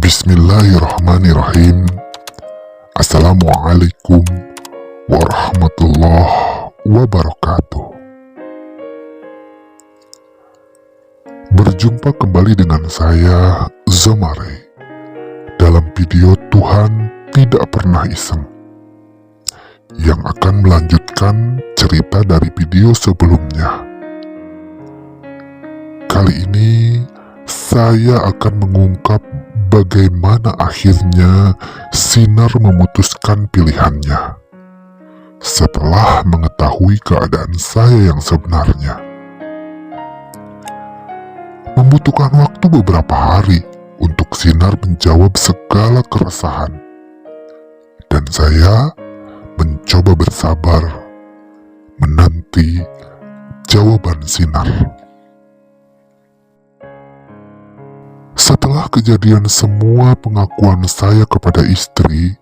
Bismillahirrahmanirrahim. Assalamualaikum warahmatullahi wabarakatuh. Berjumpa kembali dengan saya, Zomare, dalam video Tuhan Tidak Pernah Iseng, yang akan melanjutkan cerita dari video sebelumnya. Kali ini saya akan mengungkap bagaimana akhirnya Sinar memutuskan pilihannya setelah mengetahui keadaan saya yang sebenarnya. Membutuhkan waktu beberapa hari untuk Sinar menjawab segala keresahan, dan saya mencoba bersabar menanti jawaban Sinar. Setelah kejadian semua pengakuan saya kepada istri,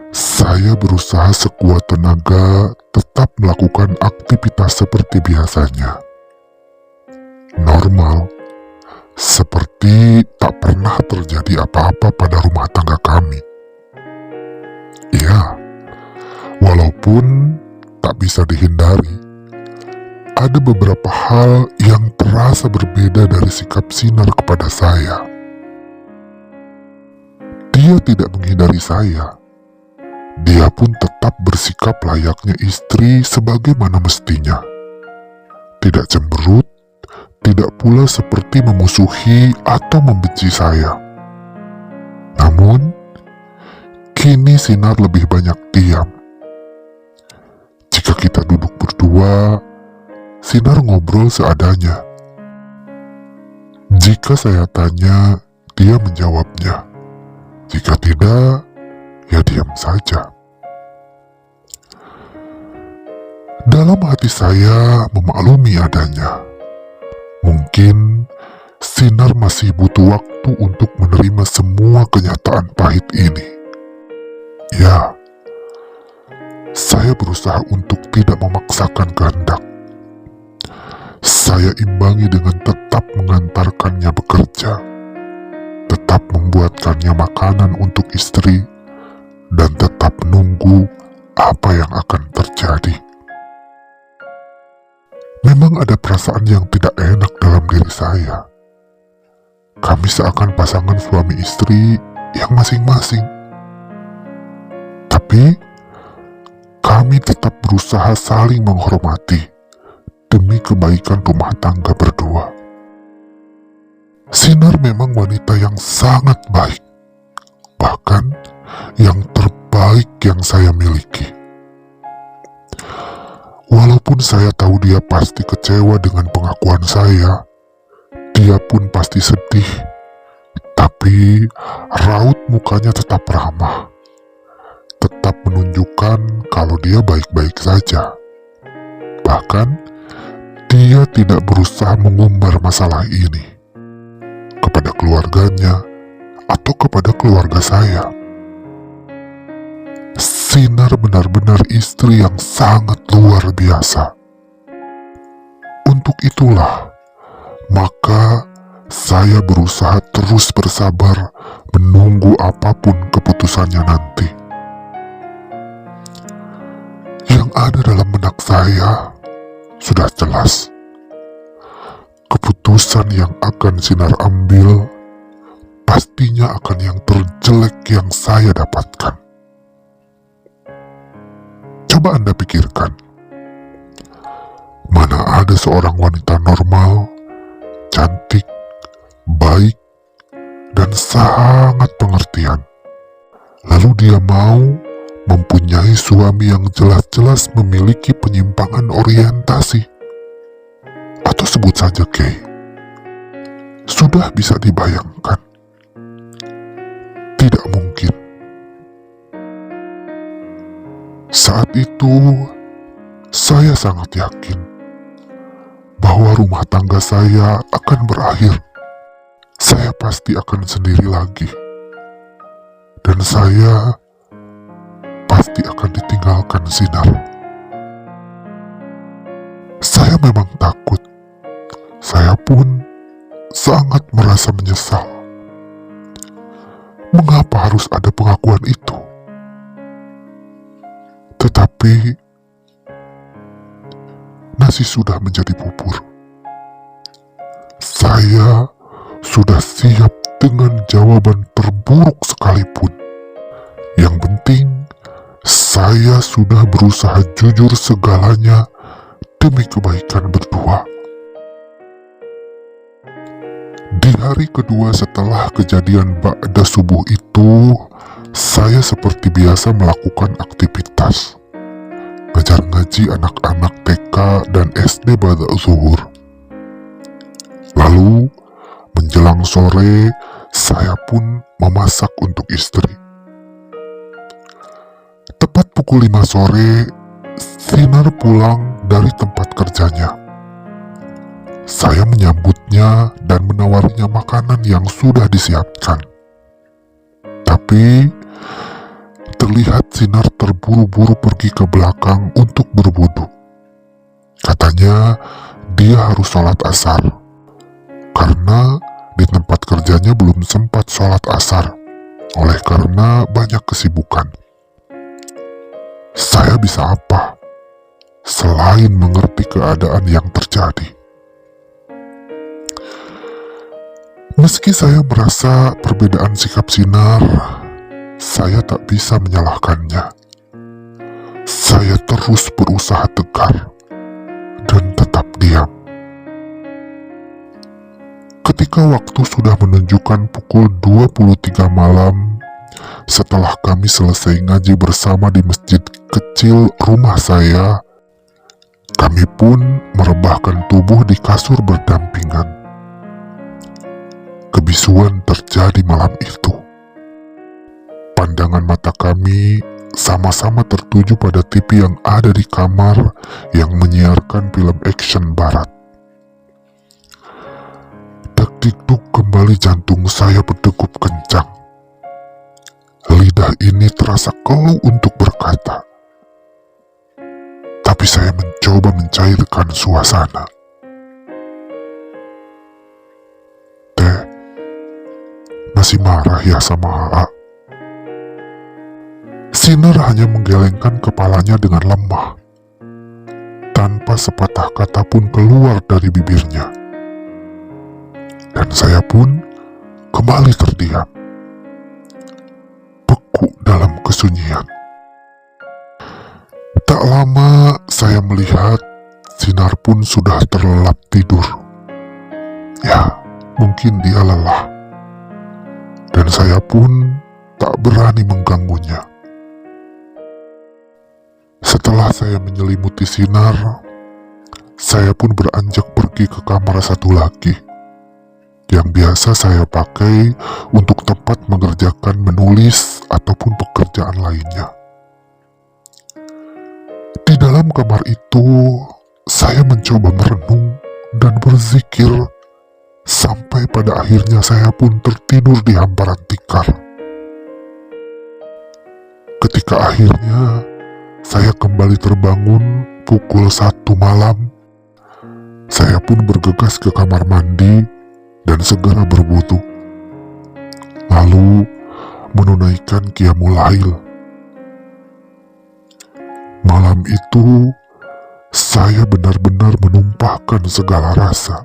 saya berusaha sekuat tenaga tetap melakukan aktivitas seperti biasanya. Normal, seperti tak pernah terjadi apa-apa pada rumah tangga kami. Ya, walaupun tak bisa dihindari, ada beberapa hal yang terasa berbeda dari sikap Sinar kepada saya. Dia tidak menghindari saya. Dia pun tetap bersikap layaknya istri sebagaimana mestinya. Tidak cemberut, tidak pula seperti memusuhi atau membenci saya. Namun, kini Sinar lebih banyak diam. Jika kita duduk berdua, Sinar ngobrol seadanya. Jika saya tanya, dia menjawabnya. Jika tidak, ya diam saja. Dalam hati saya memaklumi adanya. Mungkin Sinar masih butuh waktu untuk menerima semua kenyataan pahit ini. Ya, saya berusaha untuk tidak memaksakan kehendak. Saya imbangi dengan tetap mengantarkannya bekerja, tetap membuatkannya makanan untuk istri, dan tetap menunggu apa yang akan terjadi. Memang ada perasaan yang tidak enak dalam diri saya. Kami seakan pasangan suami istri yang masing-masing. Tapi, kami tetap berusaha saling menghormati demi kebaikan rumah tangga berdua. Sinar memang wanita yang sangat baik, bahkan yang terbaik yang saya miliki. Walaupun saya tahu dia pasti kecewa dengan pengakuan saya, dia pun pasti sedih, tapi raut mukanya tetap ramah, tetap menunjukkan kalau dia baik-baik saja. Bahkan, dia tidak berusaha mengumbar masalah ini kepada keluarganya atau kepada keluarga saya. Sinar benar-benar istri yang sangat luar biasa. Untuk itulah, maka saya berusaha terus bersabar menunggu apapun keputusannya nanti. Yang ada dalam benak saya sudah jelas. Keputusan yang akan Sinar ambil pastinya akan yang terjelek yang saya dapatkan. Coba Anda pikirkan, mana ada seorang wanita normal, cantik, baik, dan sangat pengertian, lalu dia mau mempunyai suami yang jelas-jelas memiliki penyimpangan orientasi, atau sebut saja gay. Sudah bisa dibayangkan, tidak mungkin. Saat itu, saya sangat yakin bahwa rumah tangga saya akan berakhir. Saya pasti akan sendiri lagi, dan saya pasti akan ditinggalkan Sinar. Saya memang takut. Saya pun sangat merasa menyesal. Mengapa harus ada pengakuan itu? Tetapi nasi sudah menjadi bubur. Saya sudah siap dengan jawaban terburuk sekalipun. Yang penting, saya sudah berusaha jujur segalanya demi kebaikan berdua. Di hari kedua setelah kejadian ba'da subuh itu, saya seperti biasa melakukan aktivitas. Ngajar ngaji anak-anak TK dan SD ba'da zuhur. Lalu, menjelang sore, saya pun memasak untuk istri. Tepat pukul 5 sore, Sinar pulang dari tempat kerjanya. Saya menyambutnya dan menawarinya makanan yang sudah disiapkan. Tapi, terlihat Sinar terburu-buru pergi ke belakang untuk berwudu. Katanya, dia harus sholat asar. Karena di tempat kerjanya belum sempat sholat asar, oleh karena banyak kesibukan. Saya bisa apa selain mengerti keadaan yang terjadi? Meski saya merasa perbedaan sikap Sinar, saya tak bisa menyalahkannya. Saya terus berusaha tegar dan tetap diam. Ketika waktu sudah menunjukkan pukul 23 malam, setelah kami selesai ngaji bersama di masjid kecil rumah saya, kami pun merebahkan tubuh di kasur berdampingan. Kebisuan terjadi malam itu. Pandangan mata kami sama-sama tertuju pada TV yang ada di kamar yang menyiarkan film action barat. Deg-deg kembali jantung saya berdegup kencang. Lidah ini terasa keluh untuk berkata. Tapi saya mencoba mencairkan suasana. Teh, masih marah ya sama AA? Sinar hanya menggelengkan kepalanya dengan lemah, tanpa sepatah kata pun keluar dari bibirnya. Dan saya pun kembali terdiam, beku dalam kesunyian. Tak lama saya melihat Sinar pun sudah terlelap tidur. Ya, mungkin dia lelah. Dan saya pun tak berani mengganggunya. Setelah saya menyelimuti Sinar, saya pun beranjak pergi ke kamar satu lagi, yang biasa saya pakai untuk tempat mengerjakan menulis ataupun pekerjaan lainnya. Di dalam kamar itu, saya mencoba merenung dan berzikir, sampai pada akhirnya saya pun tertidur di hamparan tikar. Ketika akhirnya saya kembali terbangun pukul 1 malam, saya pun bergegas ke kamar mandi dan segera berwudu, lalu menunaikan qiyamul lail. Malam itu, saya benar-benar menumpahkan segala rasa,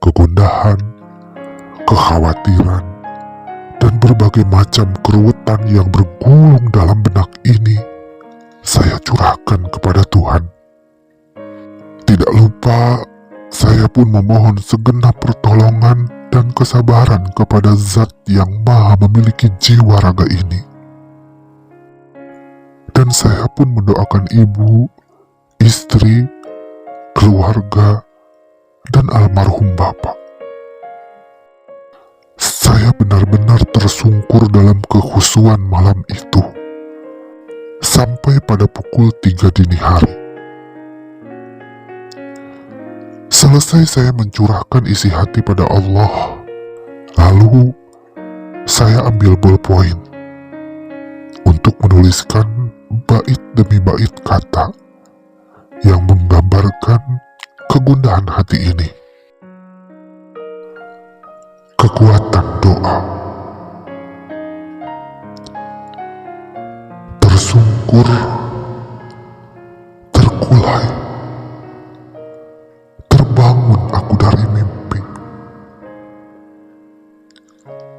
kegundahan, kekhawatiran, dan berbagai macam keruwetan yang bergulung dalam benak ini, saya curahkan kepada Tuhan. Tidak lupa, saya pun memohon segenap pertolongan dan kesabaran kepada Zat yang Maha memiliki jiwa raga ini. Dan saya pun mendoakan ibu, istri, keluarga, dan almarhum bapak. Saya benar-benar tersungkur dalam kekhusyuan malam itu, sampai pada pukul 3 dini hari. Selesai saya mencurahkan isi hati pada Allah, lalu saya ambil ballpoint untuk menuliskan bait demi bait kata yang menggambarkan kegundahan hati ini. Kekuatan doa. tersungkur, terkulai, terbangun aku dari mimpi.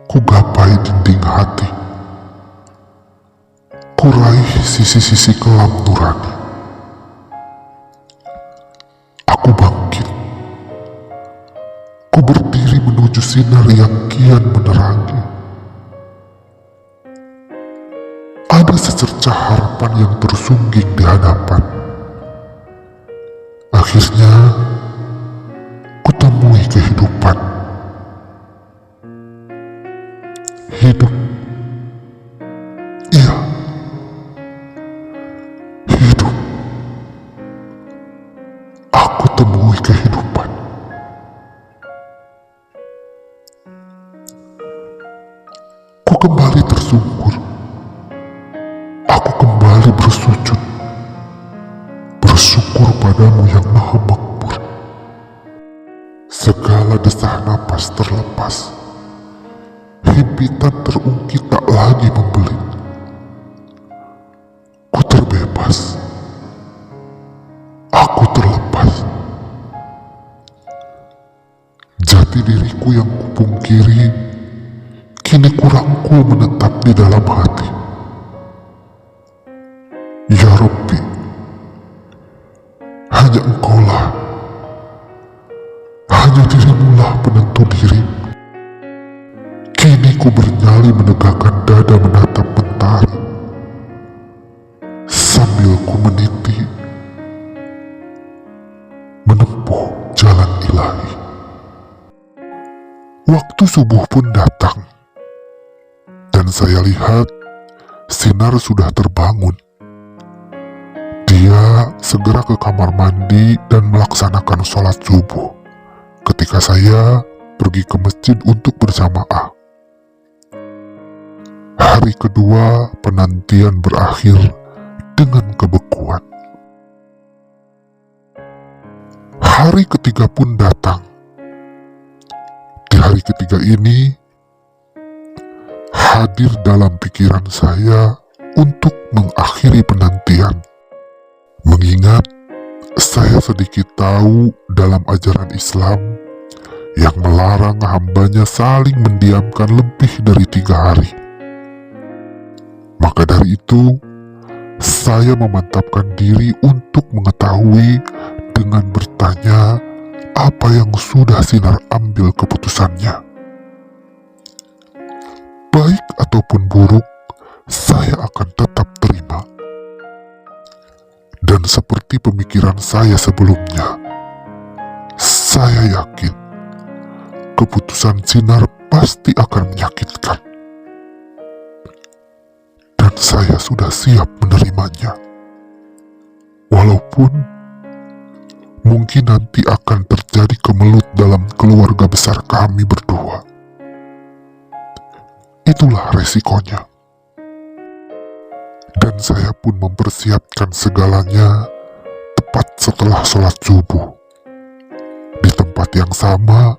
Kugapai dinding hati, kuraih sisi-sisi kelam nurani. Aku bangkit, ku berdiri menuju sinar yang kian menerangi. Ada secercah harapan yang tersungging di hadapan. Akhirnya, kutemui kehidupan. Hidup. Iya. Hidup. Aku temui kehidupan. Ku kembali tersungkur. Aku kembali bersujud, bersyukur padamu yang maha makmur. Segala desah napas terlepas, himpitan terungkit tak lagi membelit. Ku terbebas, aku terlepas. Jati diriku yang kupungkiri, kini kurangku menetap di dalam hati. Ya Rabbi, hanya Engkaulah, hanya dirimulah penentu diri. Kini ku bernyali menegakkan dada menatap mentari, sambil ku meniti, menempuh jalan ilahi. Waktu subuh pun datang, dan saya lihat sinar sudah terbangun. Dia segera ke kamar mandi dan melaksanakan sholat subuh ketika saya pergi ke masjid untuk berjamaah. Hari kedua penantian berakhir dengan kebekuan. Hari ketiga pun datang. Di hari ketiga ini, hadir dalam pikiran saya untuk mengakhiri penantian. Mengingat saya sedikit tahu dalam ajaran Islam yang melarang hambanya saling mendiamkan lebih dari 3 hari. Maka dari itu, saya memantapkan diri untuk mengetahui dengan bertanya apa yang sudah sinar ambil keputusannya. Baik ataupun buruk, saya akan tetap terima. Dan seperti pemikiran saya sebelumnya, saya yakin keputusan sinar pasti akan menyakitkan. Dan saya sudah siap menerimanya. Walaupun mungkin nanti akan terjadi kemelut dalam keluarga besar kami berdua. Itulah resikonya. Dan saya pun mempersiapkan segalanya tepat setelah sholat subuh. Di tempat yang sama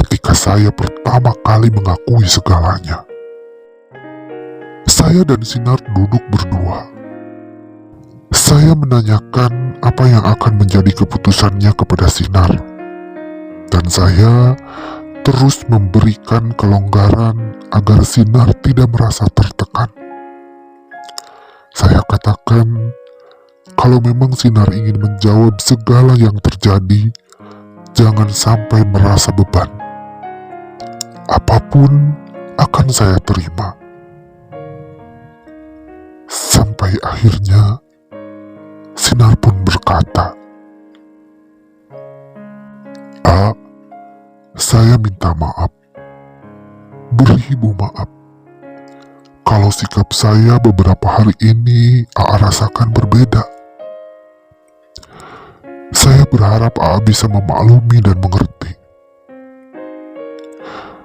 ketika saya pertama kali mengakui segalanya. Saya dan Sinar duduk berdua. Saya menanyakan apa yang akan menjadi keputusannya kepada Sinar. Dan saya terus memberikan kelonggaran agar Sinar tidak merasa tertekan. Saya katakan, kalau memang Sinar ingin menjawab segala yang terjadi, jangan sampai merasa beban. Apapun akan saya terima. Sampai akhirnya, Sinar pun berkata, saya minta maaf. Beribu maaf. Kalau sikap saya beberapa hari ini rasakan berbeda. Saya berharap bisa memaklumi dan mengerti.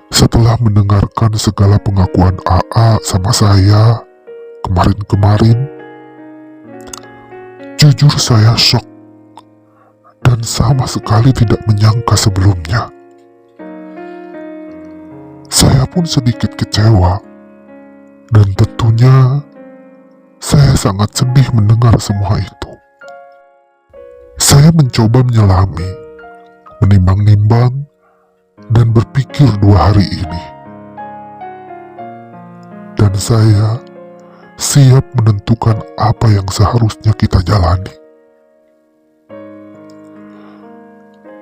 Setelah mendengarkan segala pengakuan sama saya kemarin-kemarin, jujur saya shock dan sama sekali tidak menyangka sebelumnya. Saya pun sedikit kecewa. Dan tentunya, saya sangat sedih mendengar semua itu. Saya mencoba menyelami, menimbang-nimbang, dan berpikir 2 hari ini. Dan saya siap menentukan apa yang seharusnya kita jalani.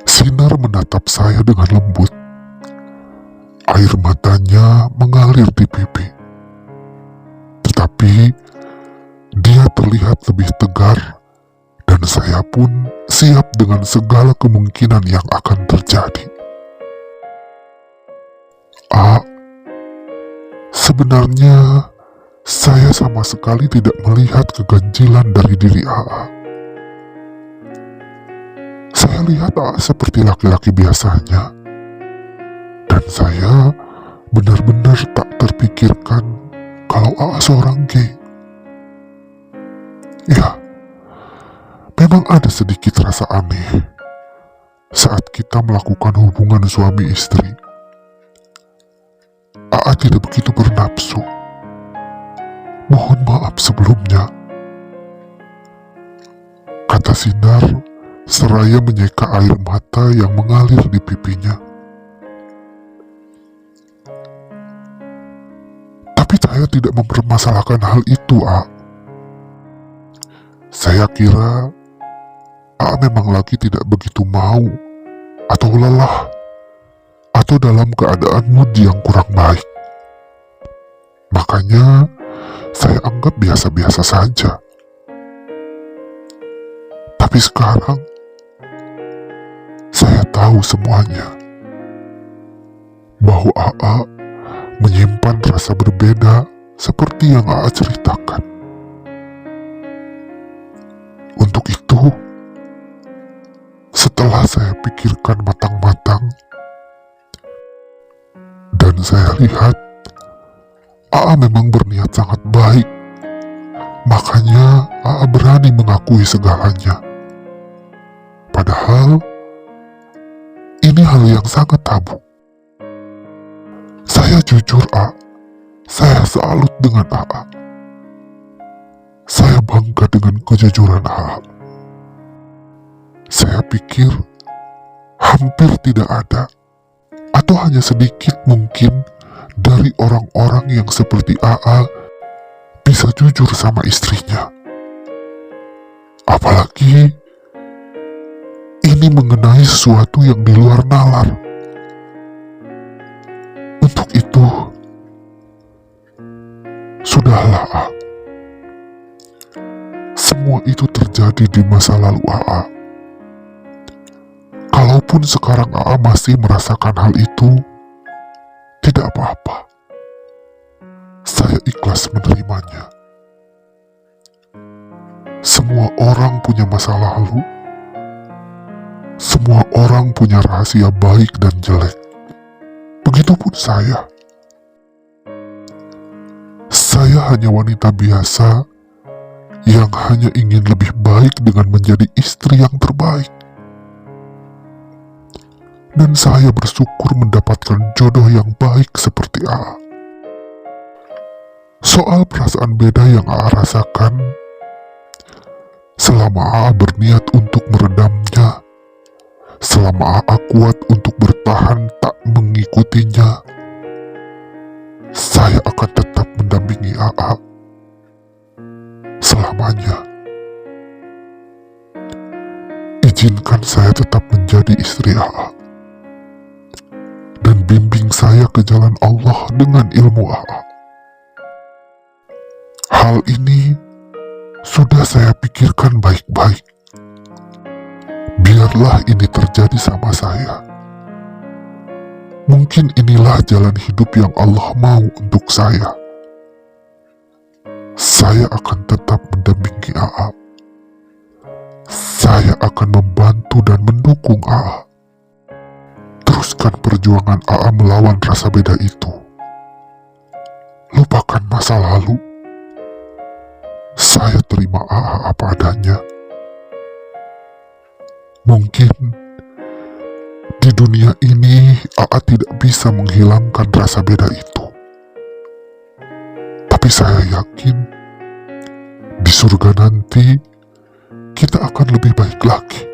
Sinar menatap saya dengan lembut. Air matanya mengalir di pipi. Tetapi dia terlihat lebih tegar, dan saya pun siap dengan segala kemungkinan yang akan terjadi. Sebenarnya saya sama sekali tidak melihat keganjilan dari diri AA. Saya lihat AA seperti laki-laki biasanya, dan saya benar-benar tak terpikirkan kalau AA seorang gay. Ya, memang ada sedikit rasa aneh saat kita melakukan hubungan suami istri. AA tidak begitu bernafsu. Mohon maaf sebelumnya, kata Sinar seraya menyeka air mata yang mengalir di pipinya. Tapi saya tidak mempermasalahkan hal itu, A. Saya kira A memang lagi tidak begitu mau, atau lelah, atau dalam keadaan mood yang kurang baik. Makanya saya anggap biasa-biasa saja. Tapi sekarang saya tahu semuanya, bahwa AA menyimpan rasa berbeda seperti yang AA ceritakan. Untuk itu, setelah saya pikirkan matang-matang, dan saya lihat AA memang berniat sangat baik, makanya AA berani mengakui segalanya. Padahal ini hal yang sangat tabu. Saya jujur, A. Saya salut dengan AA. Saya bangga dengan kejujuran AA. Saya pikir hampir tidak ada, atau hanya sedikit mungkin, dari orang-orang yang seperti AA bisa jujur sama istrinya. Apalagi ini mengenai sesuatu yang di luar nalar. Untuk itu, sudahlah, A. Semua itu terjadi di masa lalu AA. Kalaupun sekarang AA masih merasakan hal itu, tidak apa-apa. Saya ikhlas menerimanya. Semua orang punya masa lalu. Semua orang punya rahasia baik dan jelek. Begitupun saya. Saya hanya wanita biasa yang hanya ingin lebih baik dengan menjadi istri yang terbaik. Dan saya bersyukur mendapatkan jodoh yang baik seperti AA. Soal perasaan beda yang AA rasakan, selama AA berniat untuk meredamnya, selama AA kuat untuk bertahan tak mengikutinya, saya akan tetap mendampingi AA selamanya. Izinkan saya tetap menjadi istri AA, dan bimbing saya ke jalan Allah dengan ilmu AA. Hal ini sudah saya pikirkan baik-baik. Biarlah ini terjadi sama saya. Mungkin inilah jalan hidup yang Allah mau untuk saya. Saya akan tetap mendampingi AA. Saya akan membantu dan mendukung AA. Teruskan perjuangan AA melawan rasa beda itu. Lupakan masa lalu. Saya terima AA apa adanya. Mungkin di dunia ini AA tidak bisa menghilangkan rasa beda itu. Tapi saya yakin Di surga nanti, kita akan lebih baik lagi.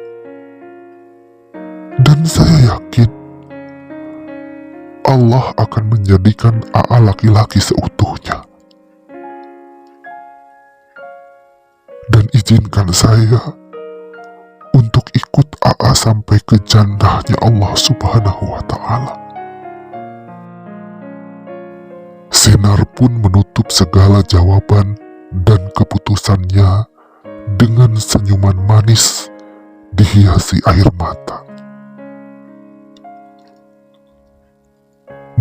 Dan saya yakin, Allah akan menjadikan AA laki-laki seutuhnya. Dan izinkan saya untuk ikut AA sampai ke jannahnya Allah Subhanahu wa Ta'ala. Sinar pun menutup segala jawaban dan keputusannya dengan senyuman manis dihiasi air mata.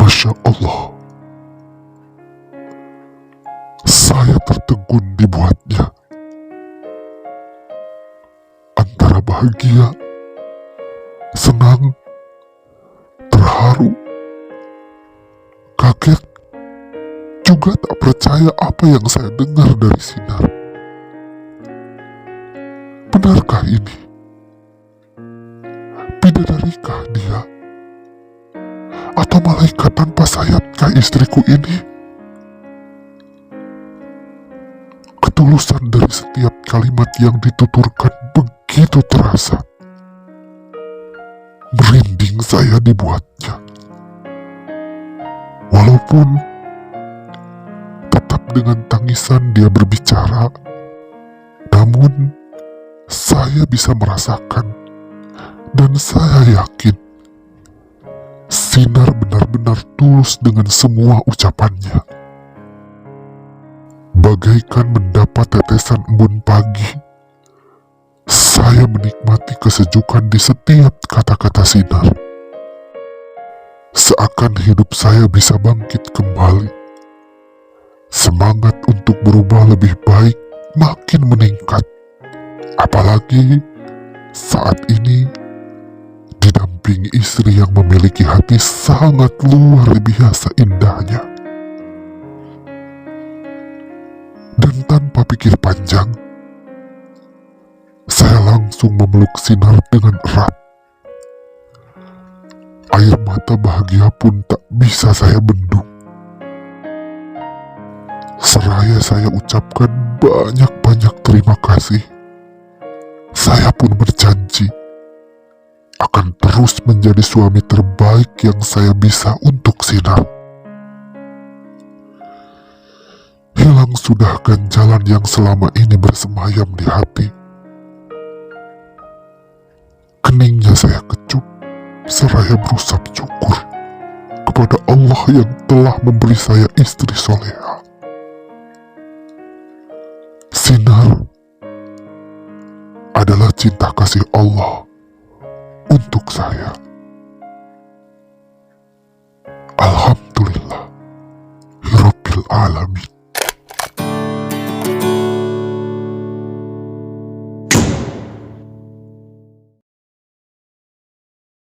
Masya Allah, saya tertegun dibuatnya. Antara bahagia, senang, terharu, kaget, juga tak percaya apa yang saya dengar dari Sinar. Benarkah ini? Bidadarikah dia? Atau malaikat tanpa sayapkah istriku ini? Ketulusan dari setiap kalimat yang dituturkan begitu terasa. Merinding saya dibuatnya. Walaupun tetap dengan tangisan dia berbicara, namun saya bisa merasakan dan saya yakin Sinar benar-benar tulus dengan semua ucapannya. Bagaikan mendapat tetesan embun pagi, saya menikmati kesejukan di setiap kata-kata Sinar. Seakan hidup saya bisa bangkit kembali. Semangat untuk berubah lebih baik makin meningkat. Apalagi saat ini didampingi istri yang memiliki hati sangat luar biasa indahnya. Dan tanpa pikir panjang, saya langsung memeluk Sinar dengan erat. Air mata bahagia pun tak bisa saya bendung. Seraya saya ucapkan banyak-banyak terima kasih, saya pun berjanji akan terus menjadi suami terbaik yang saya bisa untuk Sinar. Hilang sudah ganjalan yang selama ini bersemayam di hati. Keningnya saya kecup, seraya berusap syukur kepada Allah yang telah memberi saya istri soleha. Sinar adalah cinta kasih Allah untuk saya. Alhamdulillah Rabbil Alamin.